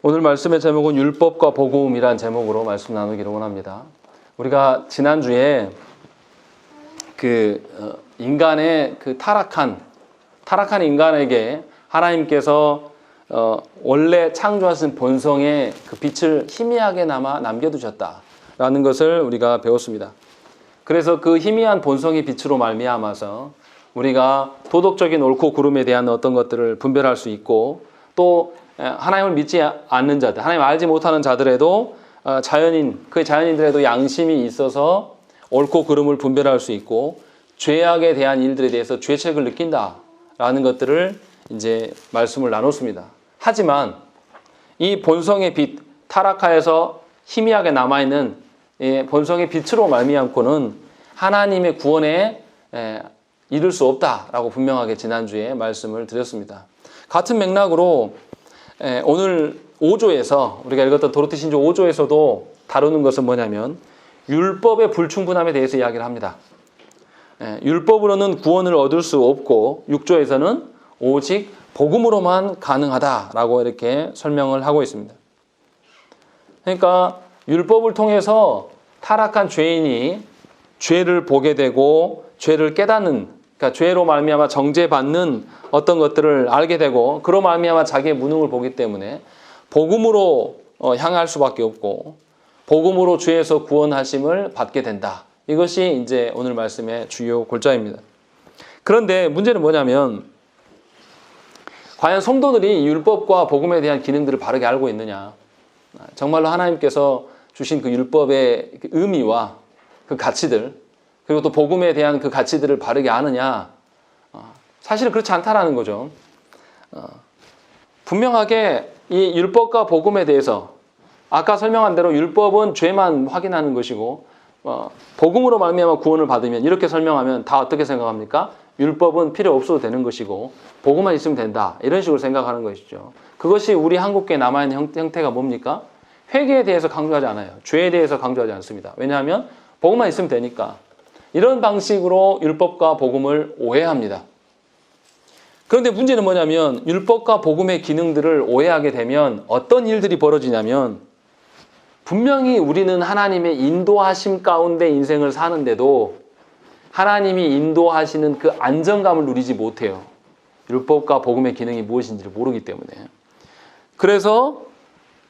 오늘 말씀의 제목은 율법과 복음이란 제목으로 말씀 나누기를 원합니다. 우리가 지난주에 인간의 타락한 인간에게 하나님께서 원래 창조하신 본성의 그 빛을 희미하게나마 남겨두셨다라는 것을 우리가 배웠습니다. 그래서 그 희미한 본성의 빛으로 말미암아서 우리가 도덕적인 옳고 그름에 대한 어떤 것들을 분별할 수 있고, 또 하나님을 믿지 않는 자들, 하나님 알지 못하는 자들에도 그 자연인들에도 양심이 있어서 옳고 그름을 분별할 수 있고, 죄악에 대한 일들에 대해서 죄책을 느낀다라는 것들을 이제 말씀을 나눴습니다. 하지만 이 본성의 빛, 타락하여서 희미하게 남아있는 본성의 빛으로 말미암고는 하나님의 구원에 이를 수 없다라고 분명하게 지난주에 말씀을 드렸습니다. 같은 맥락으로 오늘 5조에서 우리가 읽었던 도로티 신조 5조에서도 다루는 것은 뭐냐면 율법의 불충분함에 대해서 이야기를 합니다. 율법으로는 구원을 얻을 수 없고 6조에서는 오직 복음으로만 가능하다라고 이렇게 설명을 하고 있습니다. 그러니까 율법을 통해서 타락한 죄인이 죄를 보게 되고 죄를 깨닫는, 그러니까 죄로 말미암아 정죄받는 어떤 것들을 알게 되고, 그로 말미암아 자기의 무능을 보기 때문에 복음으로 향할 수밖에 없고, 복음으로 죄에서 구원하심을 받게 된다. 이것이 이제 오늘 말씀의 주요 골자입니다. 그런데 문제는 뭐냐면, 과연 성도들이 율법과 복음에 대한 기능들을 바르게 알고 있느냐? 정말로 하나님께서 주신 그 율법의 의미와 그 가치들, 그리고 또 복음에 대한 그 가치들을 바르게 아느냐? 사실은 그렇지 않다라는 거죠. 분명하게 이 율법과 복음에 대해서 아까 설명한 대로 율법은 죄만 확인하는 것이고, 복음으로 말미암아 구원을 받으면, 이렇게 설명하면 다 어떻게 생각합니까? 율법은 필요 없어도 되는 것이고 복음만 있으면 된다, 이런 식으로 생각하는 것이죠. 그것이 우리 한국교회 남아있는 형태가 뭡니까? 회개에 대해서 강조하지 않아요. 죄에 대해서 강조하지 않습니다. 왜냐하면 복음만 있으면 되니까. 이런 방식으로 율법과 복음을 오해합니다. 그런데 문제는 뭐냐면, 율법과 복음의 기능들을 오해하게 되면 어떤 일들이 벌어지냐면, 분명히 우리는 하나님의 인도하심 가운데 인생을 사는데도 하나님이 인도하시는 그 안정감을 누리지 못해요. 율법과 복음의 기능이 무엇인지를 모르기 때문에. 그래서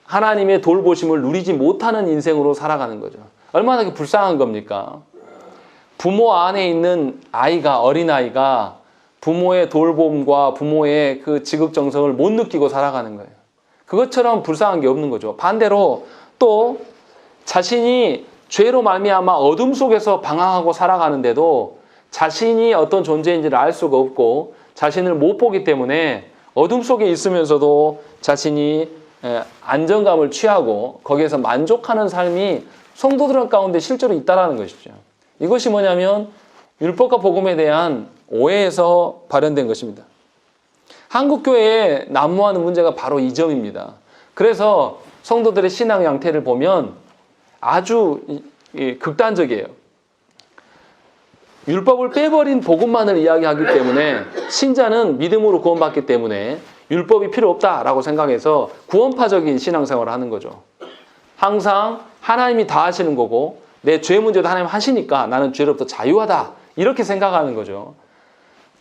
하나님의 돌보심을 누리지 못하는 인생으로 살아가는 거죠. 얼마나 불쌍한 겁니까? 부모 안에 있는 아이가, 어린아이가 부모의 돌봄과 부모의 그 지극정성을 못 느끼고 살아가는 거예요. 그것처럼 불쌍한 게 없는 거죠. 반대로 또 자신이 죄로 말미암아 어둠 속에서 방황하고 살아가는데도 자신이 어떤 존재인지를 알 수가 없고 자신을 못 보기 때문에 어둠 속에 있으면서도 자신이 안정감을 취하고 거기에서 만족하는 삶이 성도들 가운데 실제로 있다는 것이죠. 이것이 뭐냐면 율법과 복음에 대한 오해에서 발현된 것입니다. 한국교회에 난무하는 문제가 바로 이 점입니다. 그래서 성도들의 신앙 양태를 보면 아주 극단적이에요. 율법을 빼버린 복음만을 이야기하기 때문에 신자는 믿음으로 구원받기 때문에 율법이 필요 없다라고 생각해서 구원파적인 신앙생활을 하는 거죠. 항상 하나님이 다 하시는 거고 내 죄 문제도 하나님 하시니까 나는 죄로부터 자유하다, 이렇게 생각하는 거죠.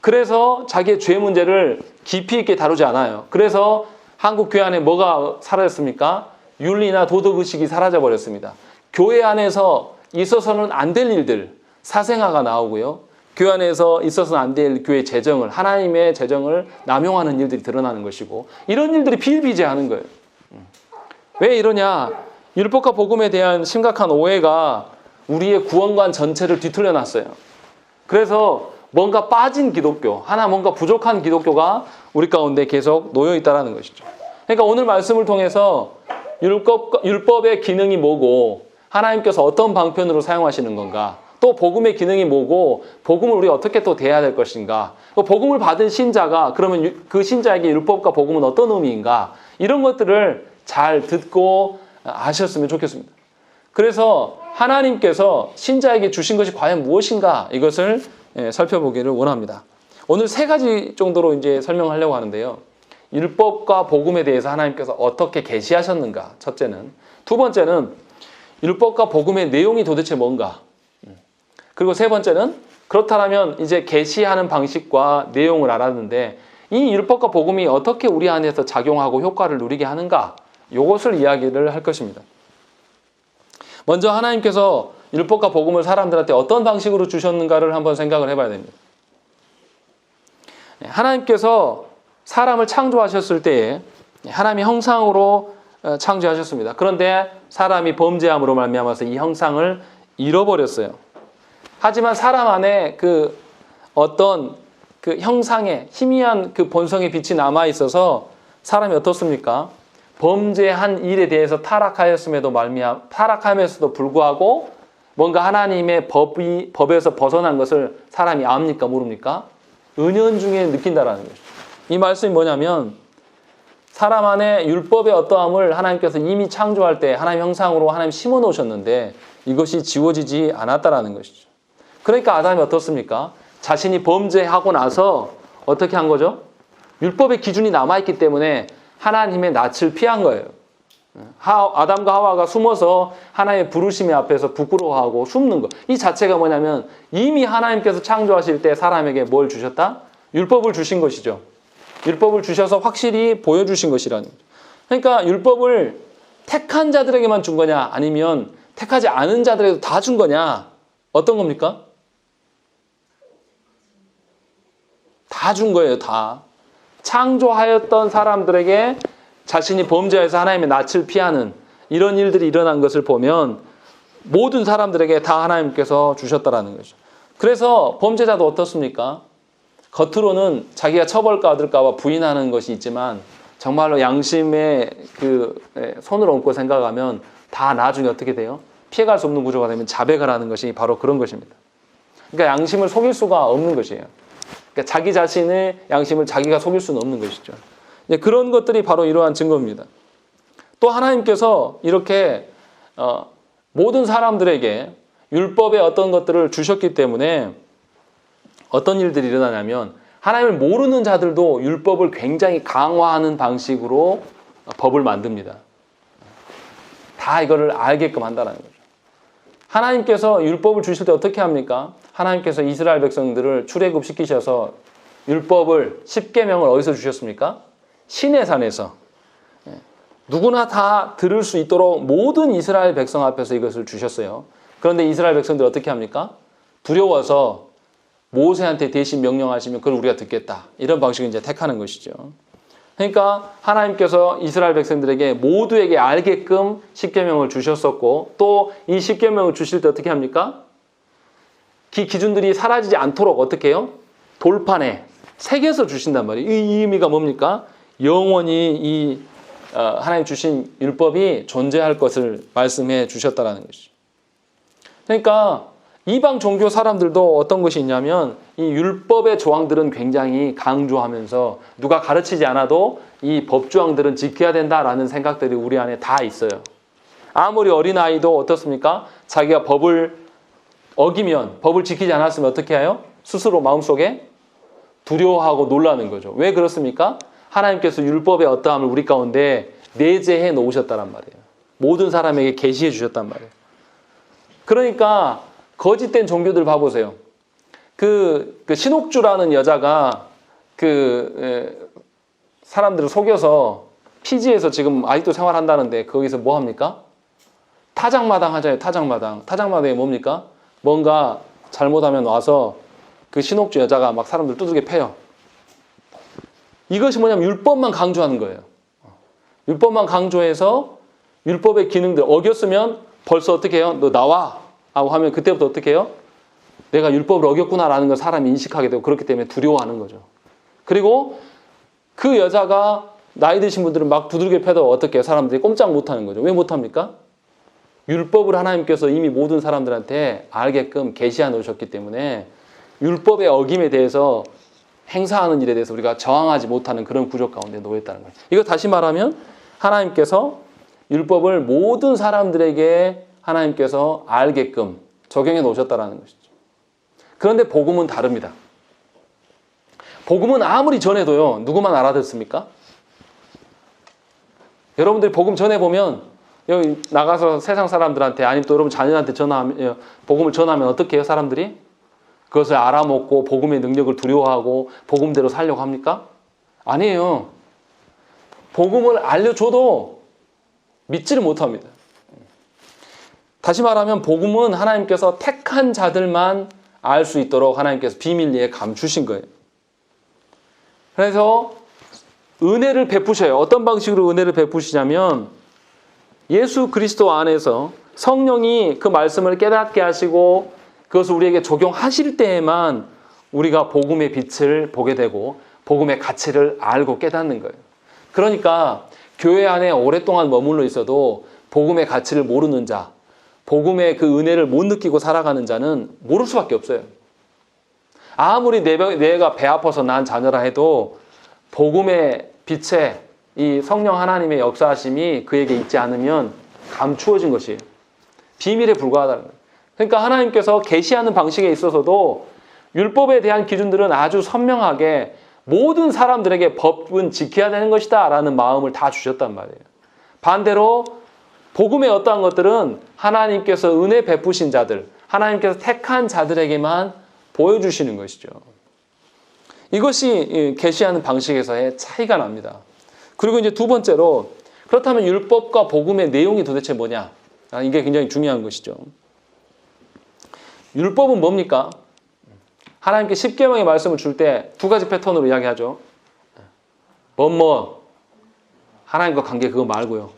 그래서 자기의 죄 문제를 깊이 있게 다루지 않아요. 그래서 한국 교회 안에 뭐가 사라졌습니까? 윤리나 도덕의식이 사라져버렸습니다. 교회 안에서 있어서는 안 될 일들, 사생아가 나오고요. 교회 안에서 있어서는 안 될 교회 재정을, 하나님의 재정을 남용하는 일들이 드러나는 것이고, 이런 일들이 비일비재하는 거예요. 왜 이러냐? 율법과 복음에 대한 심각한 오해가 우리의 구원관 전체를 뒤틀려 놨어요. 그래서 뭔가 빠진 기독교, 뭔가 부족한 기독교가 우리 가운데 계속 놓여 있다는 것이죠. 그러니까 오늘 말씀을 통해서 율법의 기능이 뭐고 하나님께서 어떤 방편으로 사용하시는 건가, 또 복음의 기능이 뭐고 복음을 우리가 어떻게 또 대해야 될 것인가, 복음을 받은 신자가 그러면 그 신자에게 율법과 복음은 어떤 의미인가, 이런 것들을 잘 듣고 아셨으면 좋겠습니다. 그래서 하나님께서 신자에게 주신 것이 과연 무엇인가, 이것을 살펴보기를 원합니다. 오늘 3가지 정도로 이제 설명하려고 하는데요. 율법과 복음에 대해서 하나님께서 어떻게 계시하셨는가? 첫째는. 두 번째는 율법과 복음의 내용이 도대체 뭔가? 그리고 세 번째는 그렇다면 이제 계시하는 방식과 내용을 알았는데 이 율법과 복음이 어떻게 우리 안에서 작용하고 효과를 누리게 하는가? 이것을 이야기를 할 것입니다. 먼저 하나님께서 율법과 복음을 사람들한테 어떤 방식으로 주셨는가를 한번 생각을 해봐야 됩니다. 하나님께서 사람을 창조하셨을 때에 하나님의 형상으로 창조하셨습니다. 그런데 사람이 범죄함으로 말미암아서 이 형상을 잃어버렸어요. 하지만 사람 안에 그 어떤 그 형상의 희미한 그 본성의 빛이 남아 있어서 사람이 어떻습니까? 범죄한 일에 대해서 타락함에서도 불구하고 뭔가 하나님의 법에서 벗어난 것을 사람이 압니까? 모릅니까? 은연중에 느낀다라는 거죠. 이 말씀이 뭐냐면 사람 안에 율법의 어떠함을 하나님께서 이미 창조할 때 하나님 형상으로 하나님 심어 놓으셨는데 이것이 지워지지 않았다라는 것이죠. 그러니까 아담이 어떻습니까? 자신이 범죄하고 나서 어떻게 한 거죠? 율법의 기준이 남아있기 때문에 하나님의 낯을 피한 거예요. 아담과 하와가 숨어서 하나님의 부르심의 앞에서 부끄러워하고 숨는 것. 이 자체가 뭐냐면 이미 하나님께서 창조하실 때 사람에게 뭘 주셨다? 율법을 주신 것이죠. 율법을 주셔서 확실히 보여주신 것이라는 거죠. 그러니까 율법을 택한 자들에게만 준 거냐 아니면 택하지 않은 자들에게도 다 준 거냐? 어떤 겁니까? 다 준 거예요. 다. 창조하였던 사람들에게 자신이 범죄해서 하나님의 낯을 피하는 이런 일들이 일어난 것을 보면 모든 사람들에게 다 하나님께서 주셨다라는 거죠. 그래서 범죄자도 어떻습니까? 겉으로는 자기가 처벌받을까 봐 부인하는 것이 있지만 정말로 양심에 손을 얹고 생각하면 다 나중에 어떻게 돼요? 피해갈 수 없는 구조가 되면 자백을 하는 것이 바로 그런 것입니다. 그러니까 양심을 속일 수가 없는 것이에요. 그러니까 자기 자신의 양심을 자기가 속일 수는 없는 것이죠. 그런 것들이 바로 이러한 증거입니다. 또 하나님께서 이렇게 모든 사람들에게 율법의 어떤 것들을 주셨기 때문에 어떤 일들이 일어나냐면 하나님을 모르는 자들도 율법을 굉장히 강화하는 방식으로 법을 만듭니다. 다 이거를 알게끔 한다는 거죠. 하나님께서 율법을 주실 때 어떻게 합니까? 하나님께서 이스라엘 백성들을 출애굽시키셔서 율법을 10계명을 어디서 주셨습니까? 시내산에서 누구나 다 들을 수 있도록 모든 이스라엘 백성 앞에서 이것을 주셨어요. 그런데 이스라엘 백성들 어떻게 합니까? 두려워서 모세한테 대신 명령하시면 그걸 우리가 듣겠다. 이런 방식을 이제 택하는 것이죠. 그러니까 하나님께서 이스라엘 백성들에게 모두에게 알게끔 10계명을 주셨었고 또 이 10계명을 주실 때 어떻게 합니까? 그 기준들이 사라지지 않도록 어떻게 해요? 돌판에 새겨서 주신단 말이에요. 이 의미가 뭡니까? 영원히 이 하나님 주신 율법이 존재할 것을 말씀해 주셨다라는 것이죠. 그러니까 이방 종교 사람들도 어떤 것이 있냐면 이 율법의 조항들은 굉장히 강조하면서 누가 가르치지 않아도 이 법조항들은 지켜야 된다라는 생각들이 우리 안에 다 있어요. 아무리 어린아이도 어떻습니까? 자기가 법을 어기면 법을 지키지 않았으면 어떻게 해요? 스스로 마음속에 두려워하고 놀라는 거죠. 왜 그렇습니까? 하나님께서 율법의 어떠함을 우리 가운데 내재해 놓으셨다란 말이에요. 모든 사람에게 계시해 주셨단 말이에요. 그러니까 거짓된 종교들 봐보세요. 그 신옥주라는 여자가 사람들을 속여서 피지에서 지금 아직도 생활한다는데 거기서 뭐 합니까? 타작마당 하잖아요. 타작마당. 타작마당이 뭡니까? 뭔가 잘못하면 와서 그 신옥주 여자가 막 사람들 두들겨 패요. 이것이 뭐냐면 율법만 강조하는 거예요. 율법만 강조해서 율법의 기능들 어겼으면 벌써 어떻게 해요? 너 나와! 하고 하면 그때부터 어떻게 해요? 내가 율법을 어겼구나라는 걸 사람이 인식하게 되고 그렇기 때문에 두려워하는 거죠. 그리고 그 여자가 나이 드신 분들은 막 두들겨 패도 어떻게 해요? 사람들이 꼼짝 못하는 거죠. 왜 못합니까? 율법을 하나님께서 이미 모든 사람들한테 알게끔 계시해 놓으셨기 때문에 율법의 어김에 대해서 행사하는 일에 대해서 우리가 저항하지 못하는 그런 구조 가운데 놓였다는 거예요. 이거 다시 말하면 하나님께서 율법을 모든 사람들에게 하나님께서 알게끔 적용해 놓으셨다는 것이죠. 그런데 복음은 다릅니다. 복음은 아무리 전해도요. 누구만 알아듣습니까? 여러분들이 복음 전해보면 여기 나가서 세상 사람들한테 아니면 또 여러분 자녀한테 복음을 전하면 어떻게 해요? 사람들이? 그것을 알아먹고 복음의 능력을 두려워하고 복음대로 살려고 합니까? 아니에요. 복음을 알려줘도 믿지를 못합니다. 다시 말하면 복음은 하나님께서 택한 자들만 알 수 있도록 하나님께서 비밀리에 감추신 거예요. 그래서 은혜를 베푸셔요. 어떤 방식으로 은혜를 베푸시냐면 예수 그리스도 안에서 성령이 그 말씀을 깨닫게 하시고 그것을 우리에게 적용하실 때에만 우리가 복음의 빛을 보게 되고 복음의 가치를 알고 깨닫는 거예요. 그러니까 교회 안에 오랫동안 머물러 있어도 복음의 가치를 모르는 자, 복음의 그 은혜를 못 느끼고 살아가는 자는 모를 수밖에 없어요. 아무리 내가 배 아파서 난 자녀라 해도 복음의 빛에 이 성령 하나님의 역사하심이 그에게 있지 않으면 감추어진 것이에요. 비밀에 불과하다는 거예요. 그러니까 하나님께서 계시하는 방식에 있어서도 율법에 대한 기준들은 아주 선명하게 모든 사람들에게 법은 지켜야 되는 것이다 라는 마음을 다 주셨단 말이에요. 반대로 복음의 어떠한 것들은 하나님께서 은혜 베푸신 자들, 하나님께서 택한 자들에게만 보여주시는 것이죠. 이것이 계시하는 방식에서의 차이가 납니다. 그리고 이제 두 번째로 그렇다면 율법과 복음의 내용이 도대체 뭐냐? 이게 굉장히 중요한 것이죠. 율법은 뭡니까? 하나님께 십계명의 말씀을 줄 때 두 가지 패턴으로 이야기하죠. 하나님과 관계 그거 말고요.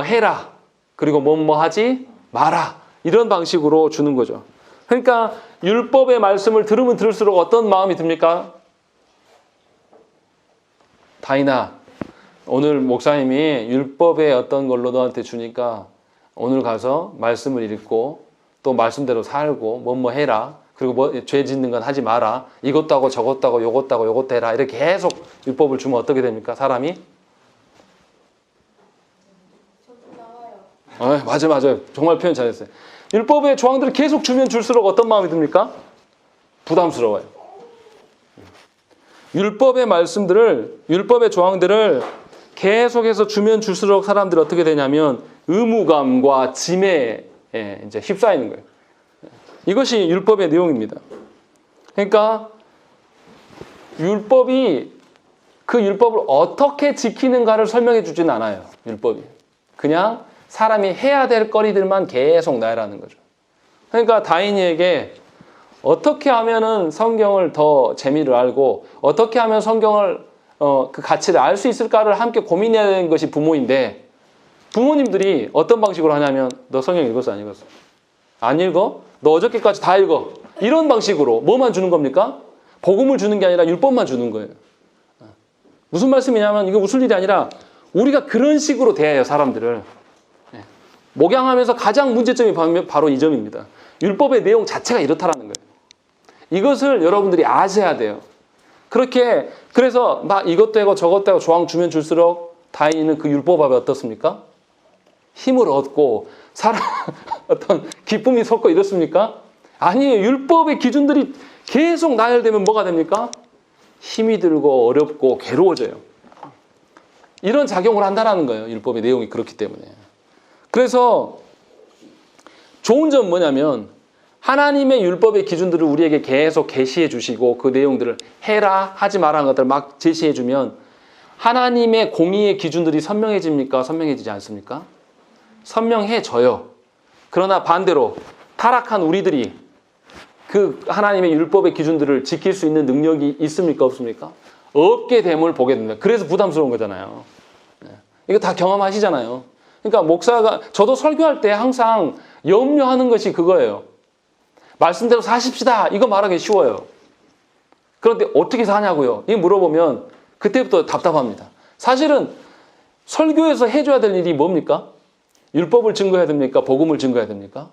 해라. 그리고 하지 마라. 이런 방식으로 주는 거죠. 그러니까 율법의 말씀을 들으면 들을수록 어떤 마음이 듭니까? 다인아, 오늘 목사님이 율법의 어떤 걸로 너한테 주니까 오늘 가서 말씀을 읽고 또 말씀대로 살고 해라. 그리고 죄 짓는 건 하지 마라. 이것도 하고 저것도 하고 요것도 하고 요것도 해라. 이렇게 계속 율법을 주면 어떻게 됩니까? 사람이? 맞아요. 정말 표현 잘했어요. 율법의 조항들을 계속 주면 줄수록 어떤 마음이 듭니까? 부담스러워요. 율법의 말씀들을, 율법의 조항들을 계속해서 주면 줄수록 사람들이 어떻게 되냐면 의무감과 짐에 이제 휩싸이는 거예요. 이것이 율법의 내용입니다. 그러니까 율법이 그 율법을 어떻게 지키는가를 설명해 주지는 않아요. 율법이. 그냥 사람이 해야 될 거리들만 계속 나열하는 거죠. 그러니까 다인이에게 어떻게 하면은 성경을 더 재미를 알고 어떻게 하면 성경을 그 가치를 알 수 있을까를 함께 고민해야 되는 것이 부모인데 부모님들이 어떤 방식으로 하냐면 너 성경 읽었어 안 읽었어? 안 읽어? 너 어저께까지 다 읽어. 이런 방식으로 뭐만 주는 겁니까? 복음을 주는 게 아니라 율법만 주는 거예요. 무슨 말씀이냐면 이거 웃을 일이 아니라 우리가 그런 식으로 대해요 사람들을. 목양하면서 가장 문제점이 바로 이 점입니다. 율법의 내용 자체가 이렇다라는 거예요. 이것을 여러분들이 아셔야 돼요. 그래서 막 이것도 하고 저것도 하고 조항 주면 줄수록 다인이는 그 율법 앞에 어떻습니까? 힘을 얻고 어떤 기쁨이 솟고 이렇습니까? 아니에요. 율법의 기준들이 계속 나열되면 뭐가 됩니까? 힘이 들고 어렵고 괴로워져요. 이런 작용을 한다는 거예요. 율법의 내용이 그렇기 때문에. 그래서 좋은 점은 뭐냐면 하나님의 율법의 기준들을 우리에게 계속 계시해 주시고 그 내용들을 해라 하지 말라는 것들을 막 제시해 주면 하나님의 공의의 기준들이 선명해집니까? 선명해지지 않습니까? 선명해져요. 그러나 반대로 타락한 우리들이 그 하나님의 율법의 기준들을 지킬 수 있는 능력이 있습니까? 없습니까? 없게 됨을 보게 됩니다. 그래서 부담스러운 거잖아요. 이거 다 경험하시잖아요. 그러니까 저도 설교할 때 항상 염려하는 것이 그거예요. 말씀대로 사십시다. 이거 말하기 쉬워요. 그런데 어떻게 사냐고요? 이거 물어보면 그때부터 답답합니다. 사실은 설교에서 해줘야 될 일이 뭡니까? 율법을 증거해야 됩니까? 복음을 증거해야 됩니까?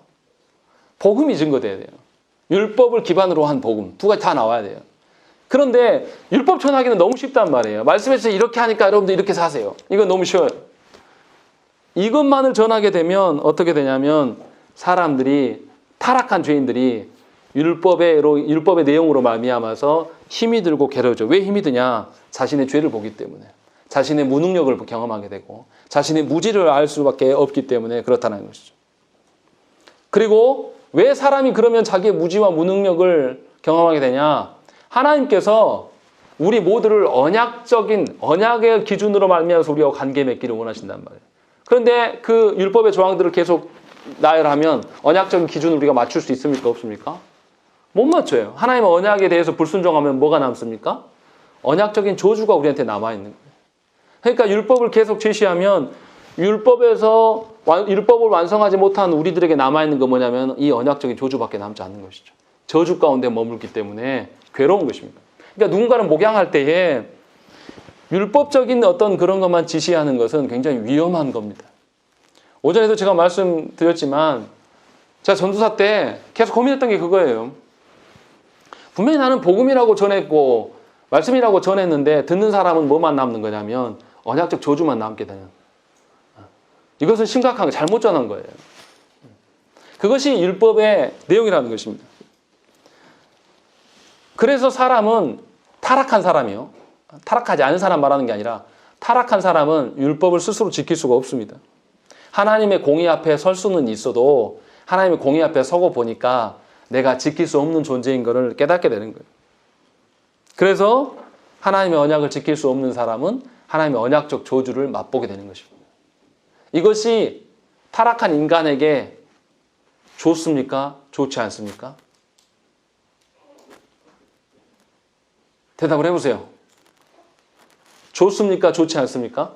복음이 증거돼야 돼요. 율법을 기반으로 한 복음. 두 가지 다 나와야 돼요. 그런데 율법 전하기는 너무 쉽단 말이에요. 말씀에서 이렇게 하니까 여러분들 이렇게 사세요. 이건 너무 쉬워요. 이것만을 전하게 되면 어떻게 되냐면 사람들이 타락한 죄인들이 율법의 내용으로 말미암아서 힘이 들고 괴로워져. 왜 힘이 드냐? 자신의 죄를 보기 때문에. 자신의 무능력을 경험하게 되고 자신의 무지를 알 수밖에 없기 때문에 그렇다는 것이죠. 그리고 왜 사람이 그러면 자기의 무지와 무능력을 경험하게 되냐? 하나님께서 우리 모두를 언약의 기준으로 말미암아서 우리와 관계 맺기를 원하신단 말이에요. 그런데 그 율법의 조항들을 계속 나열하면 언약적인 기준을 우리가 맞출 수 있습니까? 없습니까? 못 맞춰요. 하나님의 언약에 대해서 불순종하면 뭐가 남습니까? 언약적인 저주가 우리한테 남아있는 거예요. 그러니까 율법을 계속 제시하면 율법을 완성하지 못한 우리들에게 남아있는 건 뭐냐면 이 언약적인 저주밖에 남지 않는 것이죠. 저주 가운데 머물기 때문에 괴로운 것입니다. 그러니까 누군가는 목양할 때에 율법적인 어떤 그런 것만 지시하는 것은 굉장히 위험한 겁니다. 오전에도 제가 말씀드렸지만 제가 전도사 때 계속 고민했던 게 그거예요. 분명히 나는 복음이라고 전했고 말씀이라고 전했는데 듣는 사람은 뭐만 남는 거냐면 언약적 저주만 남게 되는. 이것은 심각한 거, 잘못 전한 거예요. 그것이 율법의 내용이라는 것입니다. 그래서 사람은 타락한 사람이요. 타락하지 않은 사람 말하는 게 아니라 타락한 사람은 율법을 스스로 지킬 수가 없습니다. 하나님의 공의 앞에 설 수는 있어도 하나님의 공의 앞에 서고 보니까 내가 지킬 수 없는 존재인 것을 깨닫게 되는 거예요. 그래서 하나님의 언약을 지킬 수 없는 사람은 하나님의 언약적 저주를 맛보게 되는 것입니다. 이것이 타락한 인간에게 좋습니까? 좋지 않습니까? 대답을 해보세요. 좋습니까? 좋지 않습니까?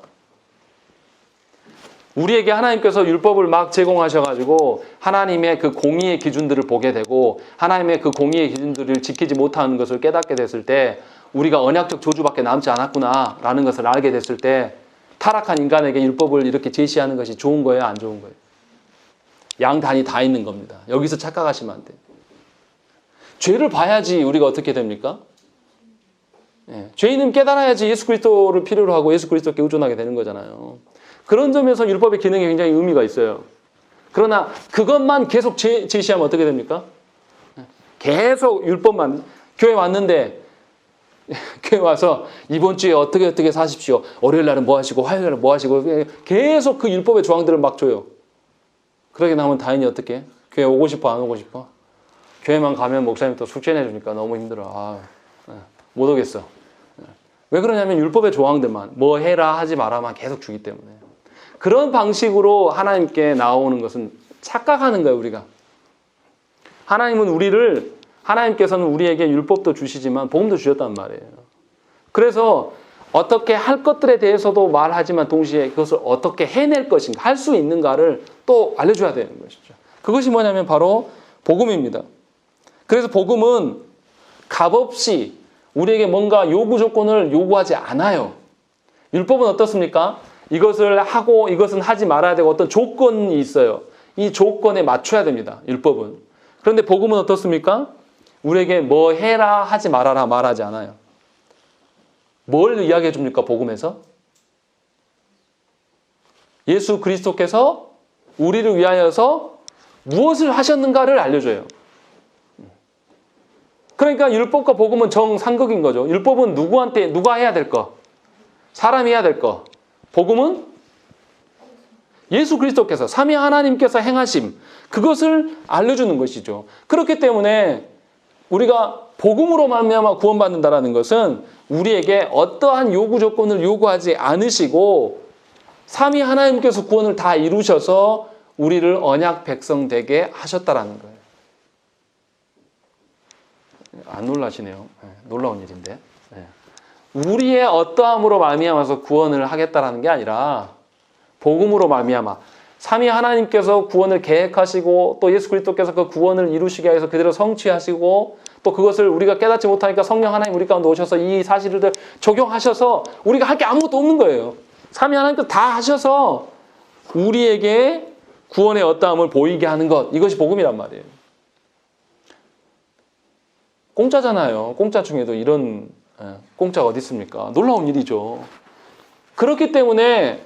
우리에게 하나님께서 율법을 막 제공하셔가지고 하나님의 그 공의의 기준들을 보게 되고 하나님의 그 공의의 기준들을 지키지 못하는 것을 깨닫게 됐을 때 우리가 언약적 저주밖에 남지 않았구나 라는 것을 알게 됐을 때 타락한 인간에게 율법을 이렇게 제시하는 것이 좋은 거예요? 안 좋은 거예요? 양단이 다 있는 겁니다. 여기서 착각하시면 안 돼요. 죄를 봐야지 우리가 어떻게 됩니까? 죄인은 깨달아야지 예수 그리스도를 필요로 하고 예수 그리스도께 의존하게 되는 거잖아요. 그런 점에서 율법의 기능이 굉장히 의미가 있어요. 그러나 그것만 계속 제시하면 어떻게 됩니까? 계속 율법만. 교회 왔는데 교회 와서 이번 주에 어떻게 사십시오. 월요일 날은 뭐 하시고 화요일 날은 뭐 하시고 계속 그 율법의 조항들을 막 줘요. 그러게 나오면 다행히 어떻게? 교회 오고 싶어 안 오고 싶어? 교회만 가면 목사님 또 숙제 내주니까 너무 힘들어. 못 오겠어. 왜 그러냐면 율법의 조항들만 뭐 해라 하지 마라만 계속 주기 때문에. 그런 방식으로 하나님께 나오는 것은 착각하는 거예요. 우리가. 하나님께서는 우리에게 율법도 주시지만 복음도 주셨단 말이에요. 그래서 어떻게 할 것들에 대해서도 말하지만 동시에 그것을 어떻게 해낼 것인가, 할 수 있는가를 또 알려줘야 되는 것이죠. 그것이 뭐냐면 바로 복음입니다. 그래서 복음은 값없이 우리에게 뭔가 요구 조건을 요구하지 않아요. 율법은 어떻습니까? 이것을 하고 이것은 하지 말아야 되고 어떤 조건이 있어요. 이 조건에 맞춰야 됩니다. 율법은. 그런데 복음은 어떻습니까? 우리에게 뭐 해라 하지 말아라 말하지 않아요. 뭘 이야기해 줍니까? 복음에서? 예수 그리스도께서 우리를 위하여서 무엇을 하셨는가를 알려줘요. 그러니까 율법과 복음은 정상극인 거죠. 율법은 누가 해야 될 거? 사람이 해야 될 거. 복음은 예수 그리스도께서 삼위 하나님께서 행하심, 그것을 알려주는 것이죠. 그렇기 때문에 우리가 복음으로 말미암아 구원받는다라는 것은 우리에게 어떠한 요구 조건을 요구하지 않으시고 삼위 하나님께서 구원을 다 이루셔서 우리를 언약 백성 되게 하셨다라는 거예요. 안 놀라시네요. 놀라운 일인데. 우리의 어떠함으로 말미암아서 구원을 하겠다라는 게 아니라 복음으로 말미암아 삼위 하나님께서 구원을 계획하시고 또 예수 그리스도께서 그 구원을 이루시게 해서 그대로 성취하시고 또 그것을 우리가 깨닫지 못하니까 성령 하나님 우리 가운데 오셔서 이 사실을 적용하셔서 우리가 할 게 아무것도 없는 거예요. 삼위 하나님께서 다 하셔서 우리에게 구원의 어떠함을 보이게 하는 것, 이것이 복음이란 말이에요. 공짜잖아요. 공짜 중에도 이런 공짜가 어디 있습니까? 놀라운 일이죠. 그렇기 때문에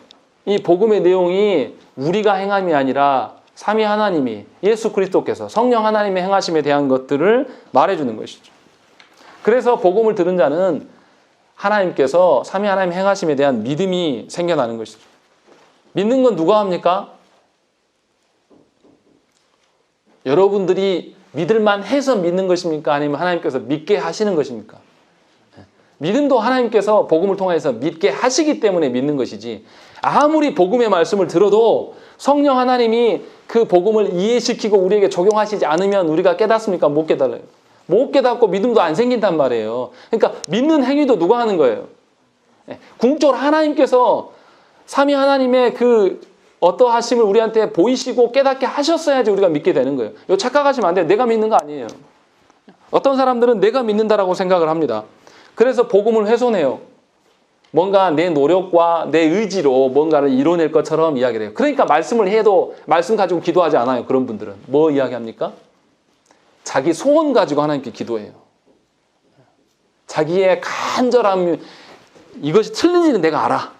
이 복음의 내용이 우리가 행함이 아니라 삼위 하나님이 예수 그리스도께서 성령 하나님의 행하심에 대한 것들을 말해주는 것이죠. 그래서 복음을 들은 자는 하나님께서 삼위 하나님 행하심에 대한 믿음이 생겨나는 것이죠. 믿는 건 누가 합니까? 여러분들이 믿을만 해서 믿는 것입니까? 아니면 하나님께서 믿게 하시는 것입니까? 믿음도 하나님께서 복음을 통해서 믿게 하시기 때문에 믿는 것이지, 아무리 복음의 말씀을 들어도 성령 하나님이 그 복음을 이해시키고 우리에게 적용하시지 않으면 우리가 깨닫습니까? 못 깨달아요. 못 깨닫고 믿음도 안 생긴단 말이에요. 그러니까 믿는 행위도 누가 하는 거예요? 궁극적으로 하나님께서 삼위 하나님의 그 어떠하심을 우리한테 보이시고 깨닫게 하셨어야지 우리가 믿게 되는 거예요. 이거 착각하시면 안 돼요. 내가 믿는 거 아니에요. 어떤 사람들은 내가 믿는다라고 생각을 합니다. 그래서 복음을 훼손해요. 뭔가 내 노력과 내 의지로 뭔가를 이뤄낼 것처럼 이야기를 해요. 그러니까 말씀을 해도 말씀 가지고 기도하지 않아요. 그런 분들은. 뭐 이야기합니까? 자기 소원 가지고 하나님께 기도해요. 자기의 간절함, 이것이 틀린지는 내가 알아.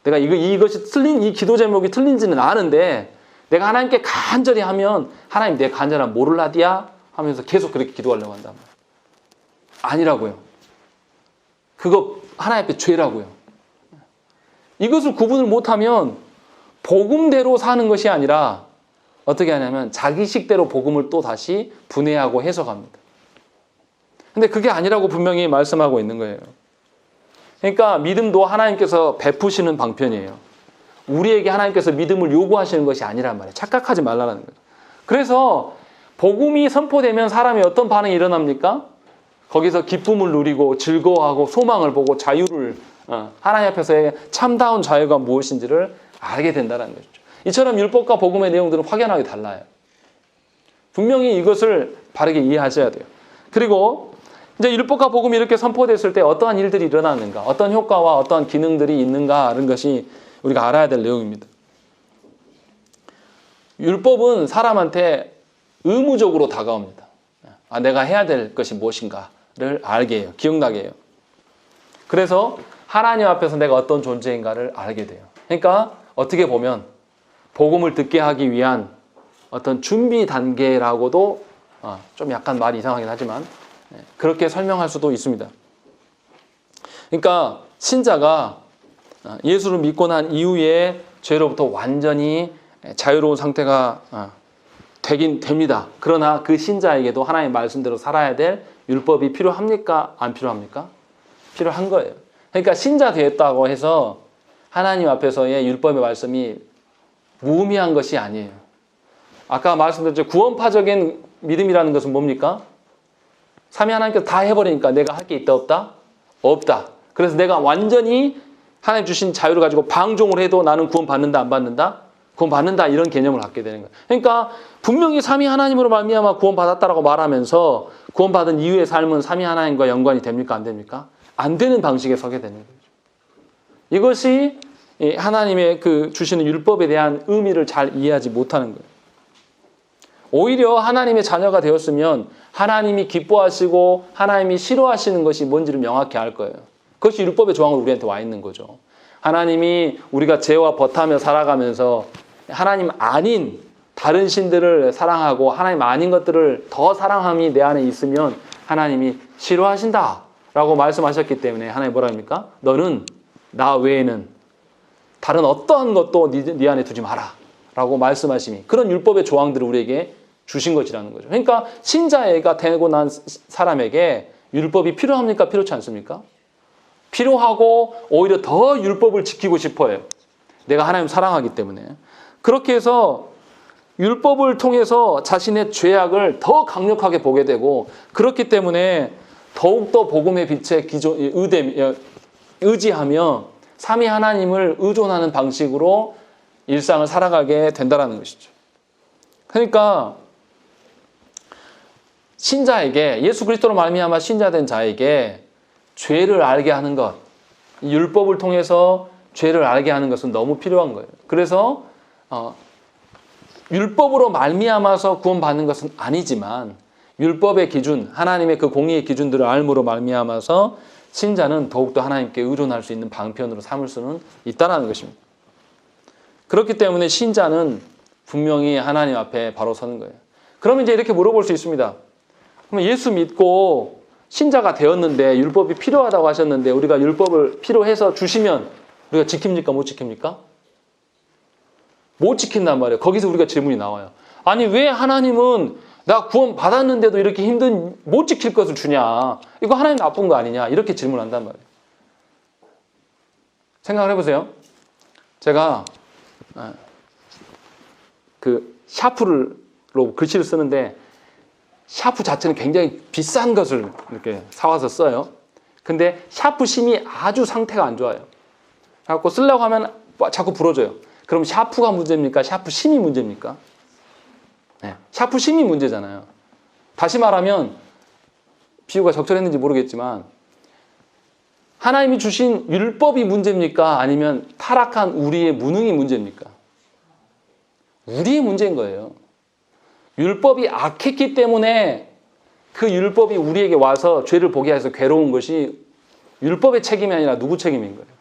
내가 이것이 틀린, 이 기도 제목이 틀린지는 아는데 내가 하나님께 간절히 하면 하나님 내 간절함 모를라디야? 하면서 계속 그렇게 기도하려고 한단 말이에요. 아니라고요. 그거 하나님 앞에 죄라고요. 이것을 구분을 못하면 복음대로 사는 것이 아니라 어떻게 하냐면 자기식대로 복음을 또 다시 분해하고 해석합니다. 근데 그게 아니라고 분명히 말씀하고 있는 거예요. 그러니까 믿음도 하나님께서 베푸시는 방편이에요. 우리에게 하나님께서 믿음을 요구하시는 것이 아니란 말이에요. 착각하지 말라는 거예요. 그래서 복음이 선포되면 사람이 어떤 반응이 일어납니까? 거기서 기쁨을 누리고 즐거워하고 소망을 보고 자유를, 하나님 앞에서의 참다운 자유가 무엇인지를 알게 된다는 것이죠. 이처럼 율법과 복음의 내용들은 확연하게 달라요. 분명히 이것을 바르게 이해하셔야 돼요. 그리고 이제 율법과 복음이 이렇게 선포됐을 때 어떠한 일들이 일어나는가, 어떤 효과와 어떠한 기능들이 있는가 하는 것이 우리가 알아야 될 내용입니다. 율법은 사람한테 의무적으로 다가옵니다. 내가 해야 될 것이 무엇인가를 알게 해요. 기억나게 해요. 그래서 하나님 앞에서 내가 어떤 존재인가를 알게 돼요. 그러니까 어떻게 보면 복음을 듣게 하기 위한 어떤 준비 단계라고도 좀 약간 말이 이상하긴 하지만 그렇게 설명할 수도 있습니다. 그러니까 신자가 예수를 믿고 난 이후에 죄로부터 완전히 자유로운 상태가 되긴 됩니다. 그러나 그 신자에게도 하나님의 말씀대로 살아야 될 율법이 필요합니까? 안 필요합니까? 필요한 거예요. 그러니까 신자 되었다고 해서 하나님 앞에서의 율법의 말씀이 무의미한 것이 아니에요. 아까 말씀드렸죠. 구원파적인 믿음이라는 것은 뭡니까? 삼위 하나님께서 다 해버리니까 내가 할 게 있다 없다? 없다. 그래서 내가 완전히 하나님 주신 자유를 가지고 방종을 해도 나는 구원받는다 안 받는다? 구원받는다, 이런 개념을 갖게 되는 거예요. 그러니까 분명히 삼위 하나님으로 말미암아 구원받았다라고 말하면서 구원받은 이후의 삶은 삼위 하나님과 연관이 됩니까? 안 됩니까? 안 되는 방식에 서게 되는 거죠. 이것이 하나님의 그 주시는 율법에 대한 의미를 잘 이해하지 못하는 거예요. 오히려 하나님의 자녀가 되었으면 하나님이 기뻐하시고 하나님이 싫어하시는 것이 뭔지를 명확히 알 거예요. 그것이 율법의 조항으로 우리한테 와 있는 거죠. 하나님이 우리가 죄와 벗하며 살아가면서 하나님 아닌 다른 신들을 사랑하고 하나님 아닌 것들을 더 사랑함이 내 안에 있으면 하나님이 싫어하신다라고 말씀하셨기 때문에 하나님이 뭐라 합니까? 너는 나 외에는 다른 어떠한 것도 네 안에 두지 마라 라고 말씀하심이, 그런 율법의 조항들을 우리에게 주신 것이라는 거죠. 그러니까 신자가 되고 난 사람에게 율법이 필요합니까? 필요치 않습니까? 필요하고 오히려 더 율법을 지키고 싶어요. 내가 하나님 사랑하기 때문에. 그렇게 해서 율법을 통해서 자신의 죄악을 더 강력하게 보게 되고, 그렇기 때문에 더욱더 복음의 빛에 의지하며 삼위 하나님을 의존하는 방식으로 일상을 살아가게 된다는 것이죠. 그러니까 신자에게, 예수 그리스도로 말미암아 신자된 자에게 죄를 알게 하는 것, 율법을 통해서 죄를 알게 하는 것은 너무 필요한 거예요. 그래서 율법으로 말미암아서 구원받는 것은 아니지만 율법의 기준, 하나님의 그 공의의 기준들을 알므로 말미암아서 신자는 더욱더 하나님께 의존할 수 있는 방편으로 삼을 수는 있다는 것입니다. 그렇기 때문에 신자는 분명히 하나님 앞에 바로 서는 거예요. 그러면 이제 이렇게 물어볼 수 있습니다. 그럼 예수 믿고 신자가 되었는데 율법이 필요하다고 하셨는데 우리가 율법을 필요해서 주시면 우리가 지킵니까? 못 지킵니까? 못 지킨단 말이에요. 거기서 우리가 질문이 나와요. 아니 왜 하나님은 나 구원 받았는데도 이렇게 힘든 못 지킬 것을 주냐? 이거 하나님 나쁜 거 아니냐? 이렇게 질문한단 말이에요. 생각을 해보세요. 제가 그 샤프로 글씨를 쓰는데 샤프 자체는 굉장히 비싼 것을 이렇게 사와서 써요. 근데 샤프 심이 아주 상태가 안 좋아요. 그래갖고 쓰려고 하면 자꾸 부러져요. 그럼 샤프가 문제입니까? 샤프 심이 문제입니까? 네, 샤프 심이 문제잖아요. 다시 말하면 비유가 적절했는지 모르겠지만 하나님이 주신 율법이 문제입니까? 아니면 타락한 우리의 무능이 문제입니까? 우리의 문제인 거예요. 율법이 악했기 때문에 그 율법이 우리에게 와서 죄를 보게 해서 괴로운 것이 율법의 책임이 아니라 누구 책임인 거예요?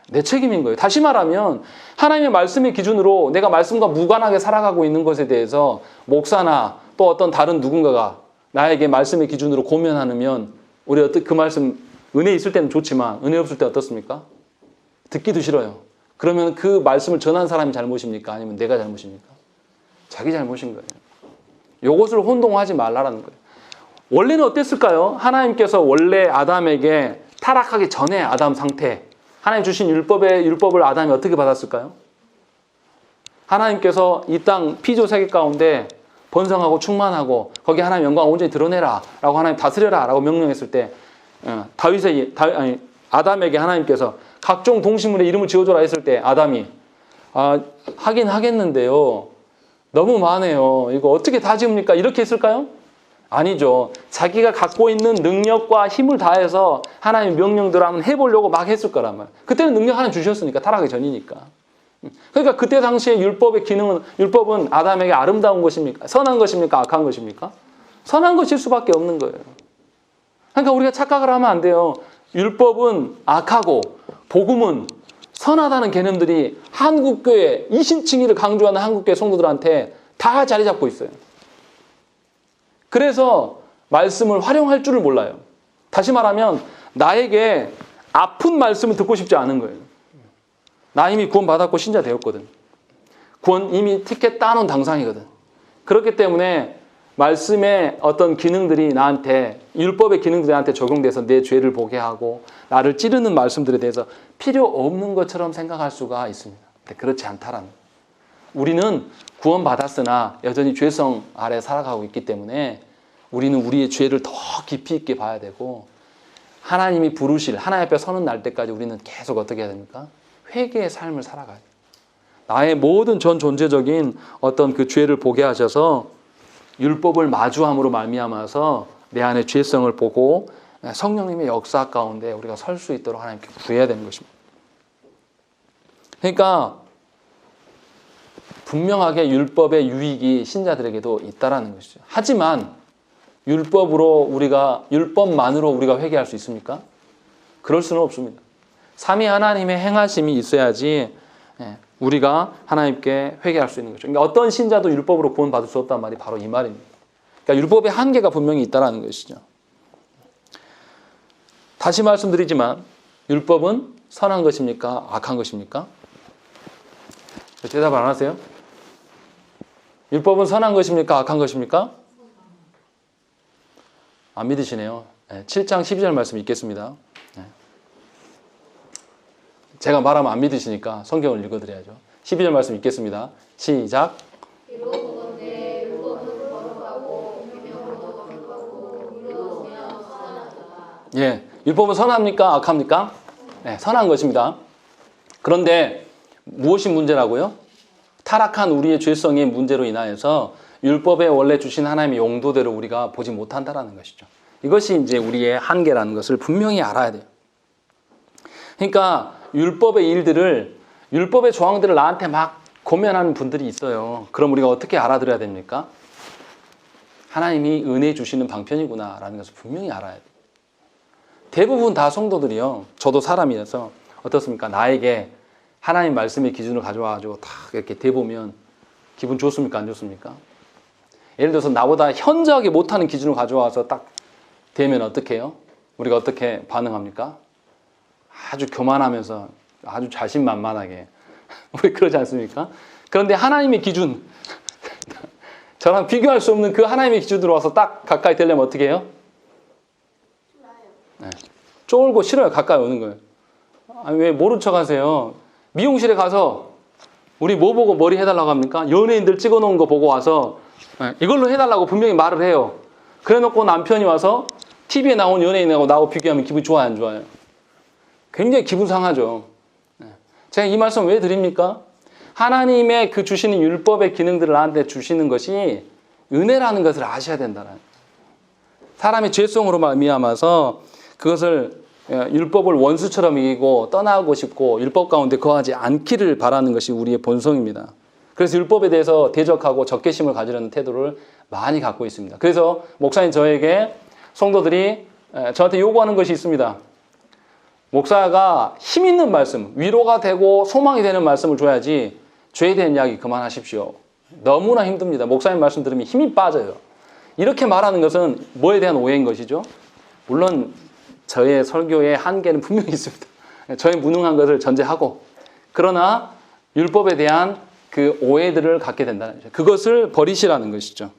내 책임인 거예요. 다시 말하면 하나님의 말씀의 기준으로 내가 말씀과 무관하게 살아가고 있는 것에 대해서 목사나 또 어떤 다른 누군가가 나에게 말씀의 기준으로 고면하면 우리 그 말씀 은혜 있을 때는 좋지만 은혜 없을 때 어떻습니까? 듣기도 싫어요. 그러면 그 말씀을 전한 사람이 잘못입니까? 아니면 내가 잘못입니까? 자기 잘못인 거예요. 이것을 혼동하지 말라라는 거예요. 원래는 어땠을까요? 하나님께서 원래 아담에게 타락하기 전에 아담 상태, 하나님 주신 율법을 아담이 어떻게 받았을까요? 하나님께서 이 땅 피조 세계 가운데 번성하고 충만하고 거기 하나님 영광을 온전히 드러내라 라고 하나님 다스려라 라고 명령했을 때 아담에게 하나님께서 각종 동식물의 이름을 지어줘라 했을 때 아담이 하긴 하겠는데요. 너무 많아요. 이거 어떻게 다 지읍니까? 이렇게 했을까요? 아니죠. 자기가 갖고 있는 능력과 힘을 다해서 하나님의 명령대로 한번 해보려고 막 했을 거란 말이에요. 그때는 능력 하나 주셨으니까, 타락하기 전이니까. 그러니까 그때 당시에 율법의 기능은, 율법은 아담에게 아름다운 것입니까? 선한 것입니까? 악한 것입니까? 선한 것일 수밖에 없는 거예요. 그러니까 우리가 착각을 하면 안 돼요. 율법은 악하고 복음은 선하다는 개념들이 한국교회, 이신칭의를 강조하는 한국교회 성도들한테 다 자리 잡고 있어요. 그래서 말씀을 활용할 줄을 몰라요. 다시 말하면 나에게 아픈 말씀을 듣고 싶지 않은 거예요. 나 이미 구원 받았고 신자 되었거든. 구원 이미 티켓 따놓은 당상이거든. 그렇기 때문에 말씀의 어떤 기능들이 나한테, 율법의 기능들이 나한테 적용돼서 내 죄를 보게 하고 나를 찌르는 말씀들에 대해서 필요 없는 것처럼 생각할 수가 있습니다. 근데 그렇지 않다라는 거예요. 우리는 구원 받았으나 여전히 죄성 아래 살아가고 있기 때문에 우리는 우리의 죄를 더 깊이 있게 봐야 되고 하나님이 부르실, 하나님 앞에 서는 날 때까지 우리는 계속 어떻게 해야 됩니까? 회개의 삶을 살아가야 돼요. 나의 모든 전 존재적인 어떤 그 죄를 보게 하셔서 율법을 마주함으로 말미암아서 내 안의 죄성을 보고 성령님의 역사 가운데 우리가 설 수 있도록 하나님께 구해야 되는 것입니다. 그러니까 분명하게 율법의 유익이 신자들에게도 있다라는 것이죠. 하지만 율법만으로 우리가 회개할 수 있습니까? 그럴 수는 없습니다. 삼위 하나님의 행하심이 있어야지 우리가 하나님께 회개할 수 있는 거죠. 그러니까 어떤 신자도 율법으로 구원받을 수 없다는 말이 바로 이 말입니다. 그러니까 율법의 한계가 분명히 있다는 것이죠. 다시 말씀드리지만 율법은 선한 것입니까? 악한 것입니까? 대답 안 하세요? 율법은 선한 것입니까? 악한 것입니까? 안 믿으시네요. 7장 12절 말씀 읽겠습니다. 제가 말하면 안 믿으시니까 성경을 읽어드려야죠. 12절 말씀 읽겠습니다. 시작. 예, 율법은 선합니까? 악합니까? 네, 선한 것입니다. 그런데 무엇이 문제라고요? 타락한 우리의 죄성의 문제로 인하여서 율법에 원래 주신 하나님의 용도대로 우리가 보지 못한다라는 것이죠. 이것이 이제 우리의 한계라는 것을 분명히 알아야 돼요. 그러니까 율법의 일들을, 율법의 조항들을 나한테 막 고면하는 분들이 있어요. 그럼 우리가 어떻게 알아들어야 됩니까? 하나님이 은혜 주시는 방편이구나 라는 것을 분명히 알아야 돼요. 대부분 다 성도들이요, 저도 사람이어서 어떻습니까? 나에게 하나님 말씀의 기준을 가져와가지고 딱 이렇게 대보면 기분 좋습니까? 안 좋습니까? 예를 들어서 나보다 현저하게 못하는 기준을 가져와서 딱 되면 어떻게 해요? 우리가 어떻게 반응합니까? 아주 교만하면서 아주 자신만만하게 우리 그러지 않습니까? 그런데 하나님의 기준 저랑 비교할 수 없는 그 하나님의 기준으로 와서 딱 가까이 되려면 어떻게 해요? 네. 쫄고 싫어요. 가까이 오는 거예요. 아니, 왜 모른 척 하세요? 미용실에 가서 우리 뭐 보고 머리 해달라고 합니까? 연예인들 찍어놓은 거 보고 와서 이걸로 해달라고 분명히 말을 해요. 그래놓고 남편이 와서 TV에 나온 연예인하고 나하고 비교하면 기분 좋아요, 안 좋아요? 굉장히 기분 상하죠. 제가 이 말씀 왜 드립니까? 하나님의 그 주시는 율법의 기능들을 나한테 주시는 것이 은혜라는 것을 아셔야 된다는. 사람이 죄성으로 말미암아서 그것을 율법을 원수처럼 이기고 떠나고 싶고 율법 가운데 거하지 않기를 바라는 것이 우리의 본성입니다. 그래서 율법에 대해서 대적하고 적개심을 가지려는 태도를 많이 갖고 있습니다. 그래서 목사님 저에게 성도들이 저한테 요구하는 것이 있습니다. 목사가 힘 있는 말씀, 위로가 되고 소망이 되는 말씀을 줘야지 죄에 대한 이야기 그만하십시오. 너무나 힘듭니다. 목사님 말씀 들으면 힘이 빠져요. 이렇게 말하는 것은 뭐에 대한 오해인 것이죠? 물론 저의 설교의 한계는 분명히 있습니다. 저의 무능한 것을 전제하고 그러나 율법에 대한 그 오해들을 갖게 된다는 거죠. 그것을 버리시라는 것이죠.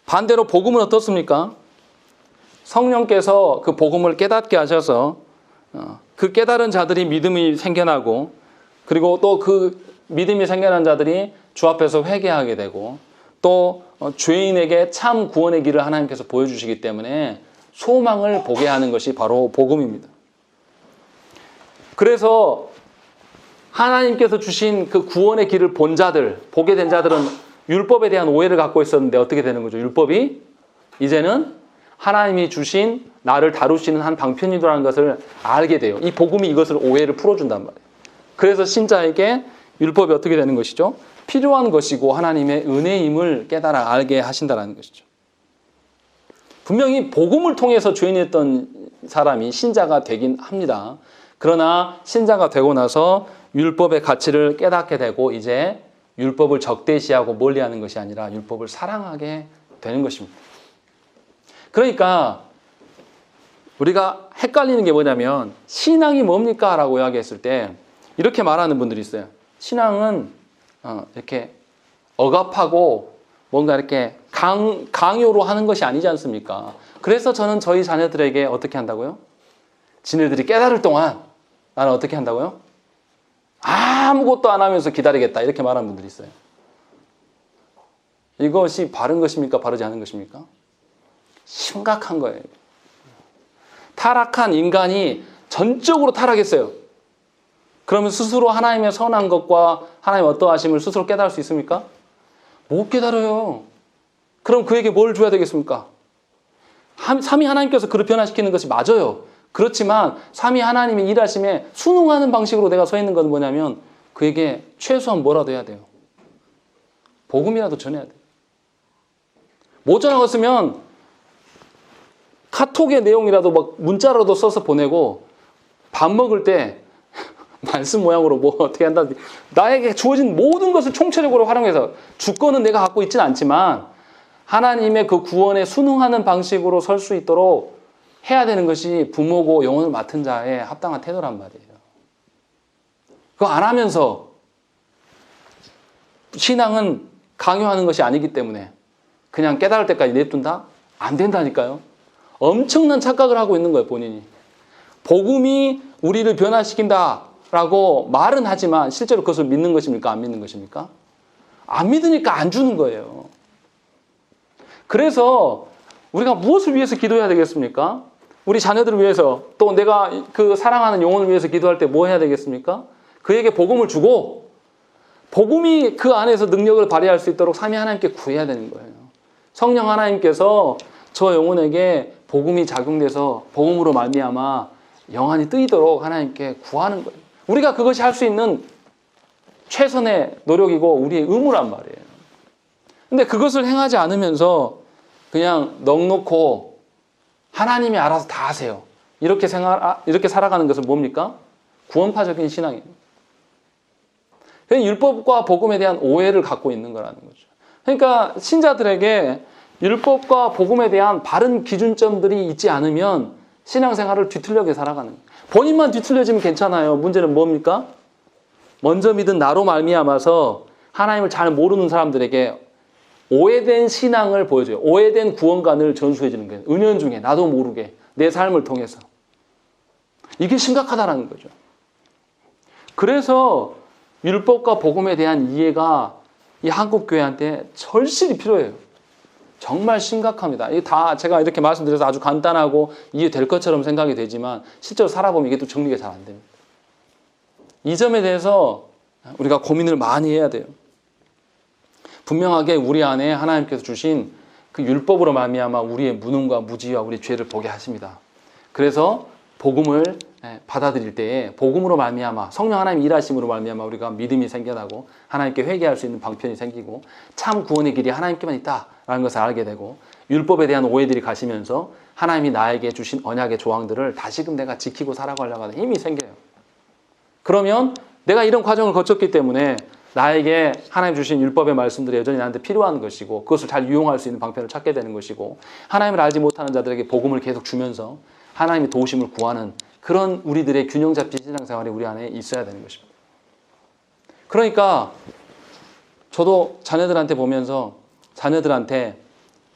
반대로 복음은 어떻습니까? 성령께서 그 복음을 깨닫게 하셔서 그 깨달은 자들이 믿음이 생겨나고 그리고 또 그 믿음이 생겨난 자들이 주 앞에서 회개하게 되고 또 죄인에게 참 구원의 길을 하나님께서 보여주시기 때문에 소망을 보게 하는 것이 바로 복음입니다. 그래서 하나님께서 주신 그 구원의 길을 본 자들, 보게 된 자들은 율법에 대한 오해를 갖고 있었는데 어떻게 되는 거죠? 율법이 이제는 하나님이 주신 나를 다루시는 한 방편이라는 것을 알게 돼요. 이 복음이 이것을 오해를 풀어준단 말이에요. 그래서 신자에게 율법이 어떻게 되는 것이죠? 필요한 것이고 하나님의 은혜임을 깨달아 알게 하신다는 것이죠. 분명히 복음을 통해서 죄인이었던 사람이 신자가 되긴 합니다. 그러나 신자가 되고 나서 율법의 가치를 깨닫게 되고 이제 율법을 적대시하고 멀리하는 것이 아니라 율법을 사랑하게 되는 것입니다. 그러니까 우리가 헷갈리는 게 뭐냐면 신앙이 뭡니까? 라고 이야기했을 때 이렇게 말하는 분들이 있어요. 신앙은 이렇게 억압하고 뭔가 이렇게 강요로 하는 것이 아니지 않습니까? 그래서 저는 저희 자녀들에게 어떻게 한다고요? 지네들이 깨달을 동안 나는 어떻게 한다고요? 아무것도 안 하면서 기다리겠다 이렇게 말하는 분들이 있어요. 이것이 바른 것입니까? 바르지 않은 것입니까? 심각한 거예요. 타락한 인간이 전적으로 타락했어요. 그러면 스스로 하나님의 선한 것과 하나님의 어떠하심을 스스로 깨달을 수 있습니까? 못 깨달아요. 그럼 그에게 뭘 줘야 되겠습니까? 삼위 하나님께서 그를 변화시키는 것이 맞아요. 그렇지만 삼위 하나님의 일하심에 순응하는 방식으로 내가 서 있는 건 뭐냐면 그에게 최소한 뭐라도 해야 돼요. 복음이라도 전해야 돼요. 못 전하겠으면 카톡의 내용이라도 막 문자로도 써서 보내고 밥 먹을 때 말씀 모양으로 뭐 어떻게 한다든지 나에게 주어진 모든 것을 총체적으로 활용해서 주권은 내가 갖고 있지는 않지만 하나님의 그 구원에 순응하는 방식으로 설 수 있도록 해야 되는 것이 부모고 영혼을 맡은 자의 합당한 태도란 말이에요. 그거 안 하면서 신앙은 강요하는 것이 아니기 때문에 그냥 깨달을 때까지 냅둔다? 안 된다니까요. 엄청난 착각을 하고 있는 거예요, 본인이. 복음이 우리를 변화시킨다라고 말은 하지만 실제로 그것을 믿는 것입니까? 안 믿는 것입니까? 안 믿으니까 안 주는 거예요. 그래서 우리가 무엇을 위해서 기도해야 되겠습니까? 우리 자녀들을 위해서 또 내가 그 사랑하는 영혼을 위해서 기도할 때 뭐 해야 되겠습니까? 그에게 복음을 주고 복음이 그 안에서 능력을 발휘할 수 있도록 삼위 하나님께 구해야 되는 거예요. 성령 하나님께서 저 영혼에게 복음이 작용돼서 복음으로 말미암아 영안이 뜨이도록 하나님께 구하는 거예요. 우리가 그것이 할 수 있는 최선의 노력이고 우리의 의무란 말이에요. 근데 그것을 행하지 않으면서 그냥 넋놓고 하나님이 알아서 다 하세요. 이렇게 살아가는 것은 뭡니까? 구원파적인 신앙입니다. 율법과 복음에 대한 오해를 갖고 있는 거라는 거죠. 그러니까 신자들에게 율법과 복음에 대한 바른 기준점들이 있지 않으면 신앙생활을 뒤틀려게 살아가는 거예요. 본인만 뒤틀려지면 괜찮아요. 문제는 뭡니까? 먼저 믿은 나로 말미암아서 하나님을 잘 모르는 사람들에게 오해된 신앙을 보여줘요. 오해된 구원관을 전수해 주는 거예요. 은연중에 나도 모르게 내 삶을 통해서. 이게 심각하다는 거죠. 그래서 율법과 복음에 대한 이해가 이 한국 교회한테 절실히 필요해요. 정말 심각합니다. 이게 다 제가 이렇게 말씀드려서 아주 간단하고 이해될 것처럼 생각이 되지만 실제로 살아보면 이게 또 정리가 잘 안 됩니다. 이 점에 대해서 우리가 고민을 많이 해야 돼요. 분명하게 우리 안에 하나님께서 주신 그 율법으로 말미암아 우리의 무능과 무지와 우리의 죄를 보게 하십니다. 그래서 복음을 받아들일 때에 복음으로 말미암아 성령 하나님 일하심으로 말미암아 우리가 믿음이 생겨나고 하나님께 회개할 수 있는 방편이 생기고 참 구원의 길이 하나님께만 있다라는 것을 알게 되고 율법에 대한 오해들이 가시면서 하나님이 나에게 주신 언약의 조항들을 다시금 내가 지키고 살아가려고 하는 힘이 생겨요. 그러면 내가 이런 과정을 거쳤기 때문에 나에게 하나님 주신 율법의 말씀들이 여전히 나한테 필요한 것이고 그것을 잘 유용할 수 있는 방편을 찾게 되는 것이고 하나님을 알지 못하는 자들에게 복음을 계속 주면서 하나님의 도우심을 구하는 그런 우리들의 균형 잡힌 신앙생활이 우리 안에 있어야 되는 것입니다. 그러니까 저도 자녀들한테 보면서 자녀들한테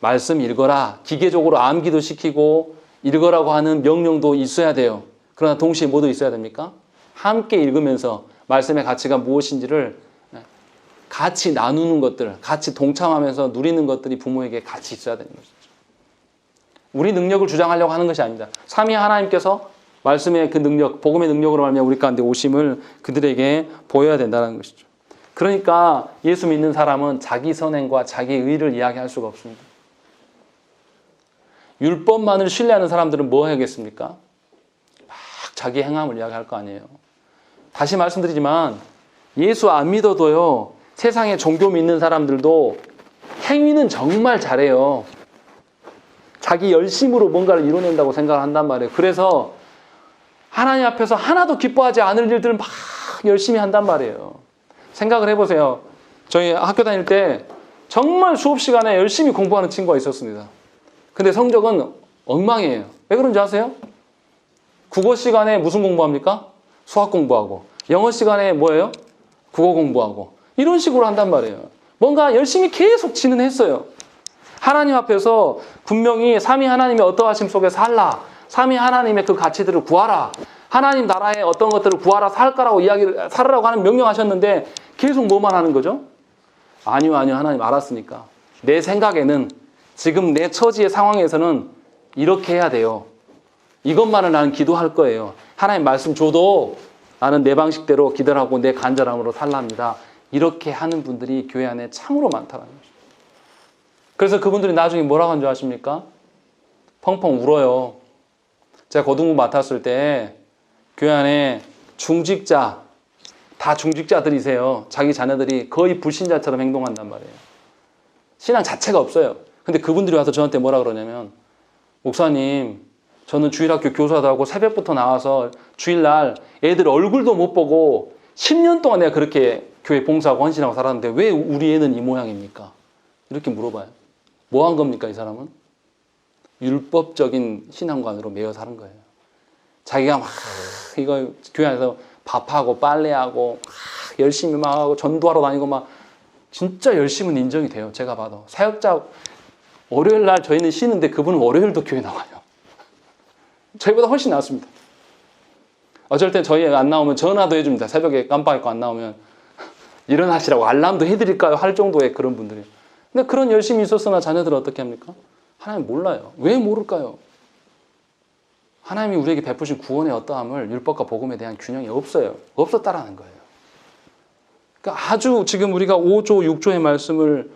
말씀 읽어라, 기계적으로 암기도 시키고 읽으라고 하는 명령도 있어야 돼요. 그러나 동시에 뭐도 있어야 됩니까? 함께 읽으면서 말씀의 가치가 무엇인지를 같이 나누는 것들, 같이 동참하면서 누리는 것들이 부모에게 같이 있어야 되는 것이죠. 우리 능력을 주장하려고 하는 것이 아닙니다. 삼위 하나님께서 말씀의 그 능력, 복음의 능력으로 말미암아 우리 가운데 오심을 그들에게 보여야 된다는 것이죠. 그러니까 예수 믿는 사람은 자기 선행과 자기 의를 이야기할 수가 없습니다. 율법만을 신뢰하는 사람들은 뭐 해야겠습니까? 막 자기 행함을 이야기할 거 아니에요. 다시 말씀드리지만 예수 안 믿어도요. 세상에 종교 믿는 사람들도 행위는 정말 잘해요. 자기 열심으로 뭔가를 이뤄낸다고 생각을 한단 말이에요. 그래서 하나님 앞에서 하나도 기뻐하지 않을 일들을 막 열심히 한단 말이에요. 생각을 해보세요. 저희 학교 다닐 때 정말 수업 시간에 열심히 공부하는 친구가 있었습니다. 근데 성적은 엉망이에요. 왜 그런지 아세요? 국어 시간에 무슨 공부합니까? 수학 공부하고. 영어 시간에 뭐예요? 국어 공부하고. 이런 식으로 한단 말이에요. 뭔가 열심히 계속 진행했어요. 하나님 앞에서 분명히 삼위 하나님의 어떠하심 속에 살라. 삼위 하나님의 그 가치들을 구하라. 하나님 나라의 어떤 것들을 구하라, 살까라고 이야기를, 살으라고 하는 명령하셨는데 계속 뭐만 하는 거죠? 아니요, 하나님 알았으니까. 내 생각에는 지금 내 처지의 상황에서는 이렇게 해야 돼요. 이것만을 나는 기도할 거예요. 하나님 말씀 줘도 나는 내 방식대로 기도하고 내 간절함으로 살랍니다. 이렇게 하는 분들이 교회 안에 참으로 많다는 거죠. 그래서 그분들이 나중에 뭐라고 한 줄 아십니까? 펑펑 울어요. 제가 고등부 맡았을 때 교회 안에 중직자, 다 중직자들이세요. 자기 자녀들이 거의 불신자처럼 행동한단 말이에요. 신앙 자체가 없어요. 근데 그분들이 와서 저한테 뭐라 그러냐면 목사님, 저는 주일학교 교사도 하고 새벽부터 나와서 주일날 애들 얼굴도 못 보고 10년 동안 내가 그렇게 교회 봉사하고 헌신하고 살았는데 왜 우리 애는 이 모양입니까? 이렇게 물어봐요. 뭐 한 겁니까, 이 사람은? 율법적인 신앙관으로 매여 사는 거예요. 자기가 막 이거 교회 안에서 밥하고 빨래하고 막 열심히 막 하고 전도하러 다니고 막 진짜 열심은 인정이 돼요. 제가 봐도. 사역자 월요일 날 저희는 쉬는데 그분은 월요일도 교회 나와요. 저희보다 훨씬 낫습니다. 어쩔 땐 저희 안 나오면 전화도 해줍니다. 새벽에 깜빡 잊고 안 나오면 일어나시라고 알람도 해드릴까요? 할 정도의 그런 분들이. 근데 그런 열심이 있었으나 자녀들은 어떻게 합니까? 하나님 몰라요. 왜 모를까요? 하나님이 우리에게 베푸신 구원의 어떠함을 율법과 복음에 대한 균형이 없어요. 없었다라는 거예요. 그러니까 아주 지금 우리가 5조, 6조의 말씀을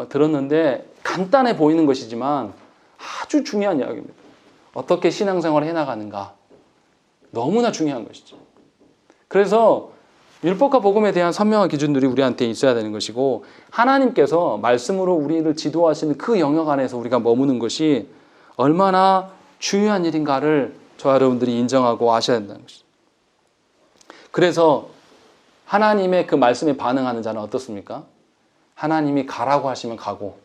들었는데 간단해 보이는 것이지만 아주 중요한 이야기입니다. 어떻게 신앙생활을 해나가는가. 너무나 중요한 것이죠. 그래서 율법과 복음에 대한 선명한 기준들이 우리한테 있어야 되는 것이고 하나님께서 말씀으로 우리를 지도하시는 그 영역 안에서 우리가 머무는 것이 얼마나 중요한 일인가를 저와 여러분들이 인정하고 아셔야 된다는 것이죠. 그래서 하나님의 그 말씀에 반응하는 자는 어떻습니까? 하나님이 가라고 하시면 가고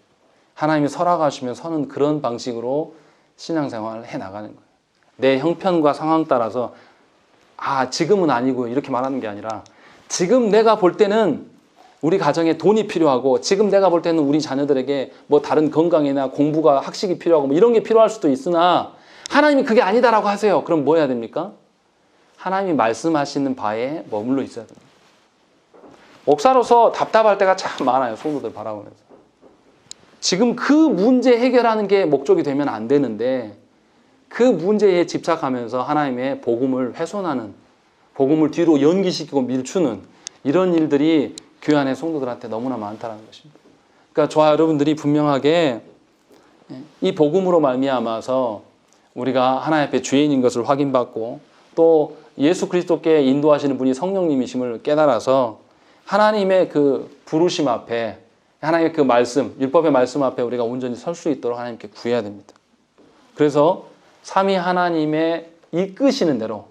하나님이 서라고 하시면 서는 그런 방식으로 신앙생활을 해나가는 거예요. 내 형편과 상황 따라서 지금은 아니고요 이렇게 말하는 게 아니라 지금 내가 볼 때는 우리 가정에 돈이 필요하고 지금 내가 볼 때는 우리 자녀들에게 뭐 다른 건강이나 공부가 학식이 필요하고 뭐 이런 게 필요할 수도 있으나 하나님이 그게 아니다라고 하세요. 그럼 뭐 해야 됩니까? 하나님이 말씀하시는 바에 머물러 있어야 됩니다. 목사로서 답답할 때가 참 많아요. 성도들 바라보면서. 지금 그 문제 해결하는 게 목적이 되면 안 되는데 그 문제에 집착하면서 하나님의 복음을 훼손하는, 복음을 뒤로 연기시키고 밀추는 이런 일들이 교회 안의 성도들한테 너무나 많다는 것입니다. 그러니까 저와 여러분들이 분명하게 이 복음으로 말미암아서 우리가 하나님 앞에 죄인인 것을 확인받고 또 예수 그리스도께 인도하시는 분이 성령님이심을 깨달아서 하나님의 그 부르심 앞에 하나님의 그 말씀, 율법의 말씀 앞에 우리가 온전히 설 수 있도록 하나님께 구해야 됩니다. 그래서 삼위 하나님의 이끄시는 대로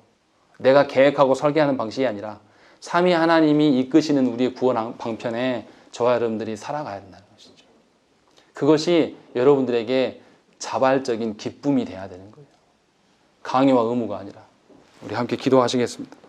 내가 계획하고 설계하는 방식이 아니라 삼위 하나님이 이끄시는 우리의 구원 방편에 저와 여러분들이 살아가야 된다는 것이죠. 그것이 여러분들에게 자발적인 기쁨이 돼야 되는 거예요. 강요와 의무가 아니라. 우리 함께 기도하시겠습니다.